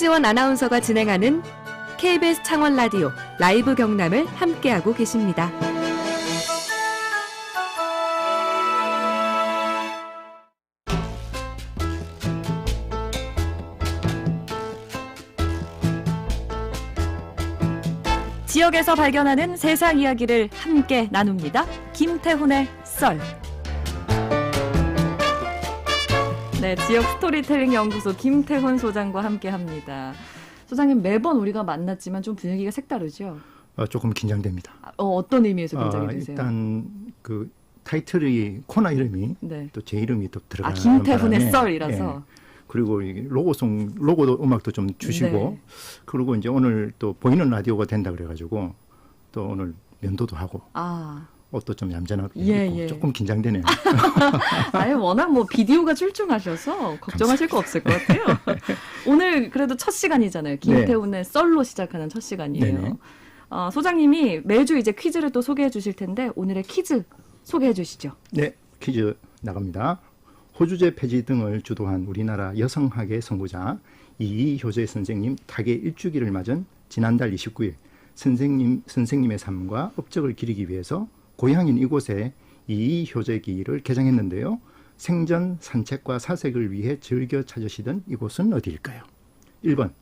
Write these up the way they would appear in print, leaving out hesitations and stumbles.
이시원 아나운서가 진행하는 KBS 창원 라디오 라이브 경남을 함께하고 계십니다. 지역에서 발견하는 세상 이야기를 함께 나눕니다. 김태훈의 썰. 네, 지역 스토리텔링 연구소 김태훈 소장과 함께합니다. 소장님, 매번 우리가 만났지만 좀 분위기가 색다르죠? 조금 긴장됩니다. 어떤 의미에서 긴장이 되세요? 일단 그 타이틀이 코너 이름이 네. 또 제 이름이 또 들어가는 김태훈의 바람에, 썰이라서. 예. 그리고 로고도 음악도 좀 주시고, 네. 그리고 이제 오늘 또 보이는 라디오가 된다 그래가지고 또 오늘 면도도 하고. 옷도 좀 얌전하게 입고 조금 긴장되네요. 아예 워낙 뭐 비디오가 출중하셔서 걱정하실 거 없을 것 같아요. 오늘 그래도 첫 시간이잖아요. 김태훈의 썰로 시작하는 첫 시간이에요. 소장님이 매주 이제 퀴즈를 또 소개해 주실 텐데 오늘의 퀴즈 소개해 주시죠. 네, 퀴즈 나갑니다. 호주제 폐지 등을 주도한 우리나라 여성학의 선구자 이희효재 선생님 타계 1주기를 맞은 지난달 29일 선생님의 삶과 업적을 기리기 위해서 고향인 이곳에 이희효재기를 개장했는데요. 생전 산책과 사색을 위해 즐겨 찾으시던 이곳은 어디일까요? 1번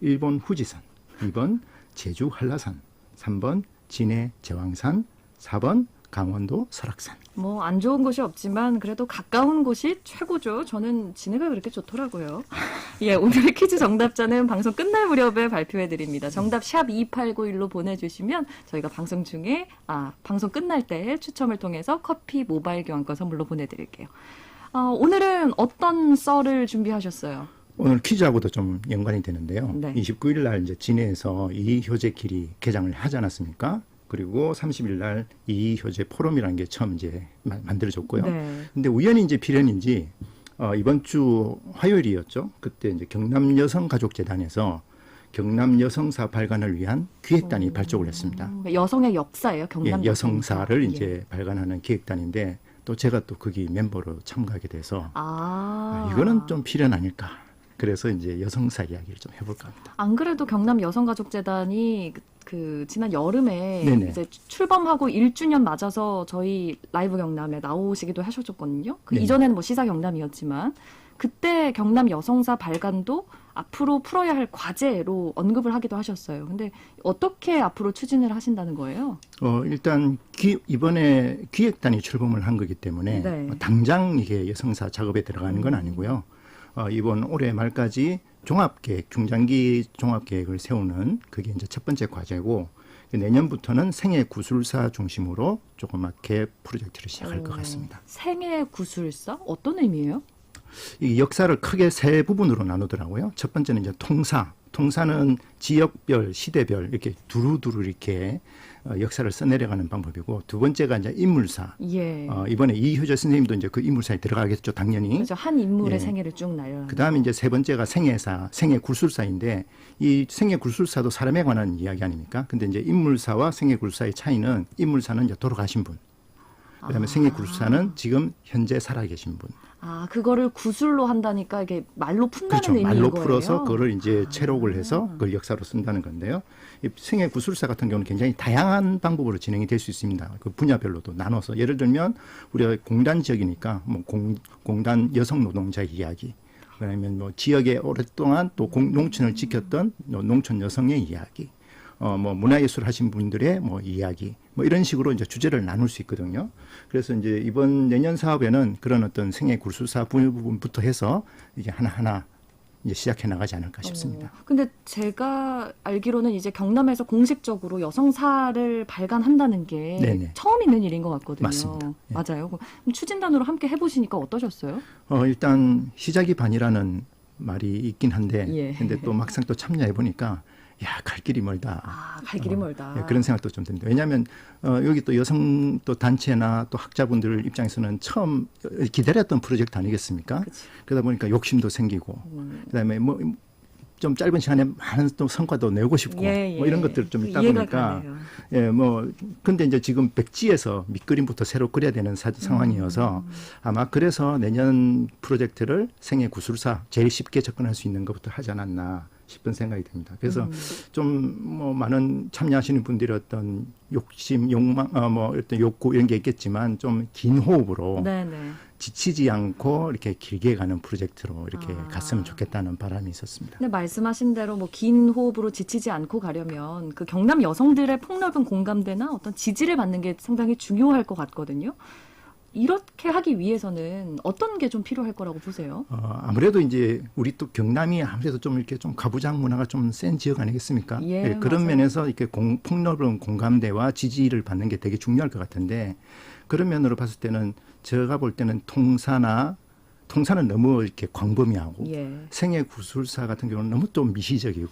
일본 후지산, 2번 제주 한라산, 3번 진해 제왕산, 4번 강원도 설악산. 뭐 안 좋은 곳이 없지만 그래도 가까운 곳이 최고죠. 저는 진해가 그렇게 좋더라고요. 예, 오늘의 퀴즈 정답자는 방송 끝날 무렵에 발표해 드립니다. 정답 샵 2891로 보내주시면 저희가 방송 중에 방송 끝날 때 추첨을 통해서 커피 모바일 교환권 선물로 보내드릴게요. 오늘은 어떤 썰을 준비하셨어요? 오늘 퀴즈하고도 좀 연관이 되는데요. 네. 29일 날 이제 진해에서 이희효재길이 개장을 하지 않았습니까? 그리고 30일 날 이희효재 포럼이라는 게 처음 이제 만들어졌고요. 네. 근데 우연히 이제 필연인지 이번 주 화요일이었죠. 그때 이제 경남 여성가족재단에서 경남 여성사 발간을 위한 기획단이 발족을 했습니다. 여성의 역사예요, 경남 여성사를 이제 발간하는 기획단인데 또 제가 또 거기 멤버로 참가하게 돼서 이거는 좀 필연 아닐까. 그래서 이제 여성사 이야기를 좀 해볼까 합니다. 안 그래도 경남 여성가족재단이 그 지난 여름에 네네. 이제 출범하고 1주년 맞아서 저희 라이브 경남에 나오시기도 하셨었거든요. 그 이전에는 뭐 시사 경남이었지만 그때 경남 여성사 발간도 앞으로 풀어야 할 과제로 언급을 하기도 하셨어요. 근데 어떻게 앞으로 추진을 하신다는 거예요? 일단 이번에 기획단이 출범을 한 거기 때문에 네. 당장 이게 여성사 작업에 들어가는 건 아니고요. 이번 올해 말까지 종합계획, 중장기 종합계획을 세우는 그게 이제 첫 번째 과제고 내년부터는 생애구술사 중심으로 조그맣게 프로젝트를 시작할 것 같습니다. 생애구술사? 어떤 의미예요? 이 역사를 크게 세 부분으로 나누더라고요. 첫 번째는 이제 통사. 통사는 지역별, 시대별 이렇게 두루두루 이렇게 역사를 써내려가는 방법이고 두 번째가 이제 인물사. 예. 이번에 이효재 선생님도 이제 그 인물사에 들어가겠죠, 당연히. 그렇죠. 한 인물의 예. 생애를 쭉 날려. 그다음에 이제 세 번째가 생애사, 생애굴술사인데 이 생애굴술사도 사람에 관한 이야기 아닙니까? 근데 이제 인물사와 생애굴술사의 차이는 인물사는 이제 돌아가신 분. 그다음에 생애굴술사는 지금 현재 살아계신 분. 그거를 구술로 한다니까 이게 말로 푼다는 그렇죠. 의미인 말로 거예요. 풀어서 그거를 이제 채록을 해서 그걸 역사로 쓴다는 건데요. 이 생애구술사 같은 경우는 굉장히 다양한 방법으로 진행이 될 수 있습니다. 그 분야별로도 나눠서 예를 들면 우리가 공단 지역이니까 뭐 공단 여성 노동자의 이야기, 그러면 뭐 지역에 오랫동안 또 농촌을 지켰던 농촌 여성의 이야기, 뭐 문화예술 하신 분들의 뭐 이야기, 뭐 이런 식으로 이제 주제를 나눌 수 있거든요. 그래서 이제 이번 내년 사업에는 그런 어떤 생애굴술사 부분부터 해서 이제 하나하나 이제 시작해 나가지 않을까 싶습니다. 근데 제가 알기로는 이제 경남에서 공식적으로 여성사를 발간한다는 게 네네. 처음 있는 일인 것 같거든요. 맞습니다. 예. 맞아요. 그럼 추진단으로 함께 해보시니까 어떠셨어요? 일단 시작이 반이라는 말이 있긴 한데, 예. 근데 또 막상 또 참여해 보니까 야, 갈 길이 멀다. 갈 길이 멀다. 예, 그런 생각도 좀 듭니다. 왜냐하면 여기 또 여성 또 단체나 또 학자분들 입장에서는 처음 기다렸던 프로젝트 아니겠습니까? 그치. 그러다 보니까 욕심도 생기고, 그다음에 뭐 좀 짧은 시간에 많은 또 성과도 내고 싶고, 뭐 이런 것들 좀 있다 보니까, 예, 뭐 근데 이제 지금 백지에서 밑그림부터 새로 그려야 되는 상황이어서 아마 그래서 내년 프로젝트를 생애구술사 제일 쉽게 접근할 수 있는 것부터 하지 않았나. 싶은 생각이 듭니다. 그래서 좀 뭐 많은 참여하시는 분들이 어떤 욕심, 욕망, 뭐 어떤 욕구 이런 게 있겠지만 좀 긴 호흡으로 네네. 지치지 않고 이렇게 길게 가는 프로젝트로 이렇게 갔으면 좋겠다는 바람이 있었습니다. 근데 말씀하신 대로 뭐 긴 호흡으로 지치지 않고 가려면 그 경남 여성들의 폭넓은 공감대나 어떤 지지를 받는 게 상당히 중요할 것 같거든요. 이렇게 하기 위해서는 어떤 게 좀 필요할 거라고 보세요? 아무래도 이제 우리 또 경남이 아무래도 좀 이렇게 좀 가부장 문화가 좀 센 지역 아니겠습니까? 예, 그런 맞아요. 면에서 이렇게 폭넓은 공감대와 지지를 받는 게 되게 중요할 것 같은데 그런 면으로 봤을 때는 제가 볼 때는 통사는 너무 이렇게 광범위하고 예. 생애 구술사 같은 경우는 너무 또 미시적이고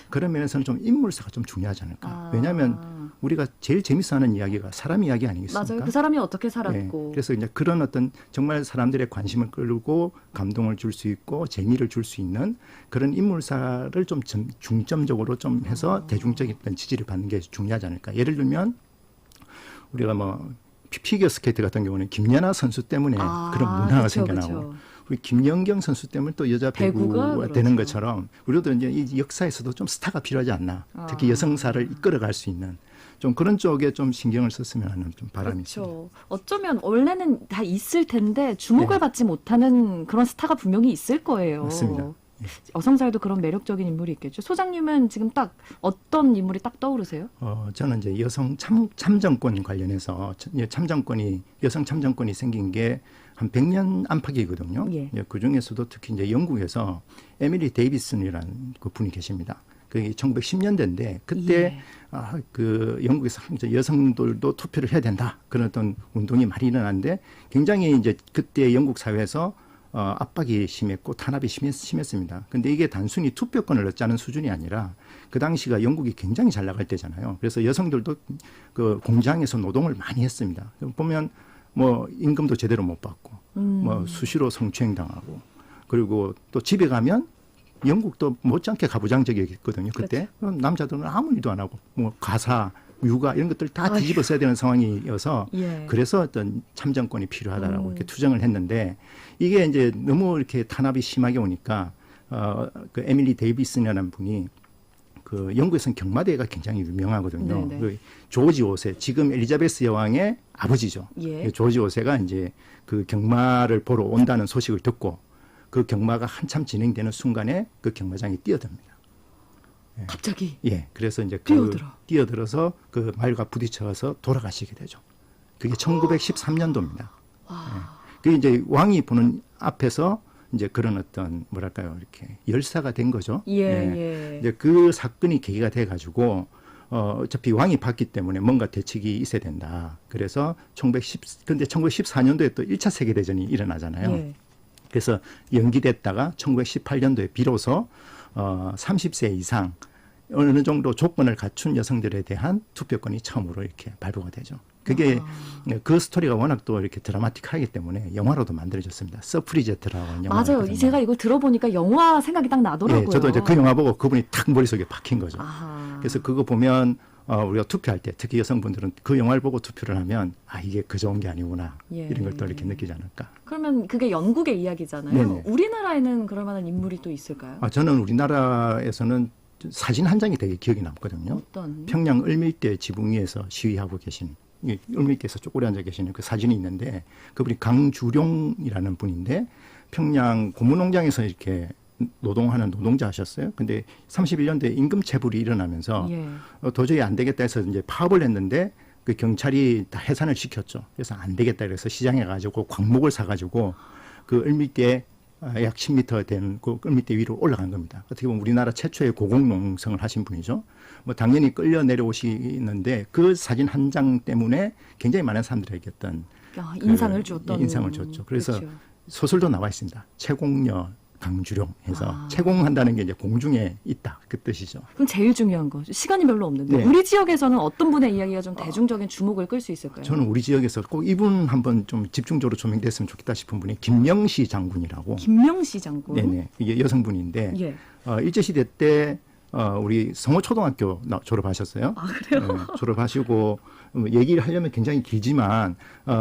그런 면에서는 좀 인물사가 좀 중요하지 않을까. 왜냐하면 우리가 제일 재밌어하는 이야기가 사람 이야기 아니겠습니까? 맞아요. 그 사람이 어떻게 네. 살았고. 그래서 이제 그런 어떤 정말 사람들의 관심을 끌고 감동을 줄 수 있고 재미를 줄 수 있는 그런 인물사를 좀 중점적으로 좀 해서 대중적인 어떤 지지를 받는 게 중요하지 않을까. 예를 들면 우리가 뭐 피겨 스케이트 같은 경우는 김연아 선수 때문에 그런 문화가 그쵸, 생겨나고 그쵸. 우리 김연경 선수 때문에 또 여자 배구가 배구가 되는 그렇죠. 것처럼 우리도 이제 이 역사에서도 좀 스타가 필요하지 않나. 특히 여성사를 이끌어갈 수 있는 좀 그런 쪽에 좀 신경을 썼으면 하는 좀 바람이 있습니다. 그렇죠. 어쩌면 원래는 다 있을 텐데 주목을 네. 받지 못하는 그런 스타가 분명히 있을 거예요. 맞습니다. 여성사에도 그런 매력적인 인물이 있겠죠. 소장님은 지금 딱 어떤 인물이 딱 떠오르세요? 저는 이제 여성 참정권 관련해서 여성 참정권이 생긴 게 한 100년 안팎이거든요. 예. 그 중에서도 특히 이제 영국에서 에밀리 데이비슨이라는 그 분이 계십니다. 그게 1910년대인데 그때 예. 그 영국에서 이제 여성들도 투표를 해야 된다 그런 어떤 운동이 많이 일어났는데 굉장히 이제 그때 영국 사회에서 압박이 심했고 탄압이 심했습니다. 근데 이게 단순히 투표권을 얻자는 수준이 아니라 그 당시가 영국이 굉장히 잘 나갈 때잖아요. 그래서 여성들도 그 공장에서 노동을 많이 했습니다. 보면 뭐 임금도 제대로 못 받고 뭐 수시로 성추행 당하고 그리고 또 집에 가면 영국도 못지않게 가부장적이었거든요. 그때 남자들은 아무 일도 안 하고 뭐 가사, 육아 이런 것들 다 뒤집어 써야 되는 상황이어서 예. 그래서 어떤 참정권이 필요하다라고 이렇게 투정을 했는데 이게 이제 너무 이렇게 탄압이 심하게 오니까 그 에밀리 데이비슨이라는 분이 그 영국에서는 경마대회가 굉장히 유명하거든요. 네네. 그 조지 5세 지금 엘리자베스 여왕의 아버지죠. 예. 조지 5세가 이제 그 경마를 보러 온다는 소식을 듣고 그 경마가 한참 진행되는 순간에 그 경마장에 뛰어듭니다. 갑자기. 예, 그래서 이제 뛰어들어서 그 말과 부딪혀서 돌아가시게 되죠. 그게 1913년도입니다. 그게 이제 왕이 보는 앞에서 이제 그런 어떤 뭐랄까요 이렇게 열사가 된 거죠. 예. 이제 그 사건이 계기가 돼가지고 어차피 왕이 봤기 때문에 뭔가 대책이 있어야 된다. 그래서 근데 1914년도에 또 1차 세계대전이 일어나잖아요. 예. 그래서 연기됐다가 1918년도에 비로소 30세 이상 어느 정도 조건을 갖춘 여성들에 대한 투표권이 처음으로 이렇게 발부가 되죠. 그게 그 스토리가 워낙 또 이렇게 드라마틱하기 때문에 영화로도 만들어졌습니다. 서프리제트라고 영화. 맞아요. 제가 이거 들어보니까 영화 생각이 딱 나더라고요. 예, 저도 이제 그 영화 보고 그분이 딱 머릿속에 박힌 거죠. 아하. 그래서 그거 보면 우리가 투표할 때 특히 여성분들은 그 영화를 보고 투표를 하면 이게 그 좋은 게 아니구나 예. 이런 걸 또 이렇게 느끼지 않을까. 그러면 그게 영국의 이야기잖아요. 네네. 우리나라에는 그럴 만한 인물이 또 있을까요? 저는 우리나라에서는 사진 한 장이 되게 기억이 남거든요. 어떤? 평양 을밀대 지붕 위에서 시위하고 계신 을밀대에서 쪼그려 앉아 계시는 그 사진이 있는데 그분이 강주룡이라는 분인데 평양 고무농장에서 이렇게 노동하는 노동자 하셨어요. 근데 31년도에 임금 체불이 일어나면서 예. 도저히 안 되겠다 해서 이제 파업을 했는데 그 경찰이 다 해산을 시켰죠. 그래서 안 되겠다 그래서 시장에 가지고 광목을 사가지고 그 을밀대 약 10m 되는 그 을밀대 위로 올라간 겁니다. 어떻게 보면 우리나라 최초의 고공농성을 하신 분이죠. 뭐 당연히 끌려 내려오시는데 그 사진 한 장 때문에 굉장히 많은 사람들에게 어떤 인상을 줬던. 인상을 줬죠. 그래서 그렇죠. 소설도 나와 있습니다. 채공녀 강주룡 해서 채공한다는 게 이제 공중에 있다 그 뜻이죠. 그럼 제일 중요한 거 시간이 별로 없는데 네. 우리 지역에서는 어떤 분의 이야기가 좀 대중적인 주목을 끌 수 있을까요? 저는 우리 지역에서 꼭 이분 한번 좀 집중적으로 조명됐으면 좋겠다 싶은 분이 김명시 장군이라고. 김명시 장군. 네네. 이게 여성분인데 예. 일제시대 때 우리 성호초등학교 졸업하셨어요. 그래요? 졸업하시고 얘기를 하려면 굉장히 길지만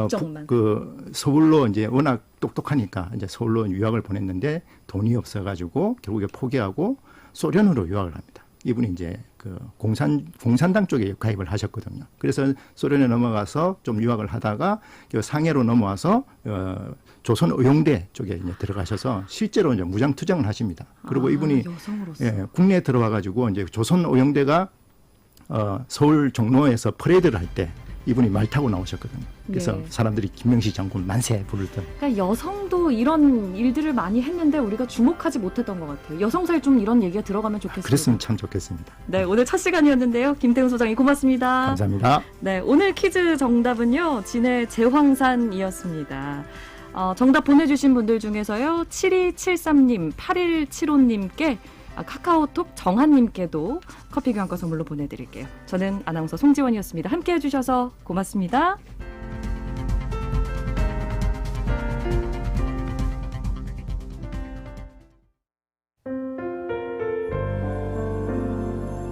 정말. 그 서울로 이제 워낙 똑똑하니까 이제 서울로 유학을 보냈는데 돈이 없어가지고 결국에 포기하고 소련으로 유학을 합니다. 이분이 이제 그 공산당 쪽에 가입을 하셨거든요. 그래서 소련에 넘어가서 좀 유학을 하다가 그 상해로 넘어와서 조선 의용대 쪽에 이제 들어가셔서 실제로 이제 무장 투쟁을 하십니다. 그리고 이분이 여성으로서. 예, 국내에 들어와 가지고 이제 조선 의용대가 서울 종로에서 퍼레이드를 할 때 이분이 말 타고 나오셨거든요. 그래서 네. 사람들이 김명식 장군 만세 부르던. 그러니까 여성도 이런 일들을 많이 했는데 우리가 주목하지 못했던 것 같아요. 여성사에 좀 이런 얘기가 들어가면 좋겠습니다. 그랬으면 참 좋겠습니다. 네, 오늘 첫 시간이었는데요. 김태훈 소장님 고맙습니다. 감사합니다. 네, 오늘 퀴즈 정답은요. 진해 제황산이었습니다. 정답 보내주신 분들 중에서요. 7273님, 8175님께 카카오톡 정한님께도 커피 교환권 선물로 보내드릴게요. 저는 아나운서 송지원이었습니다. 함께해 주셔서 고맙습니다.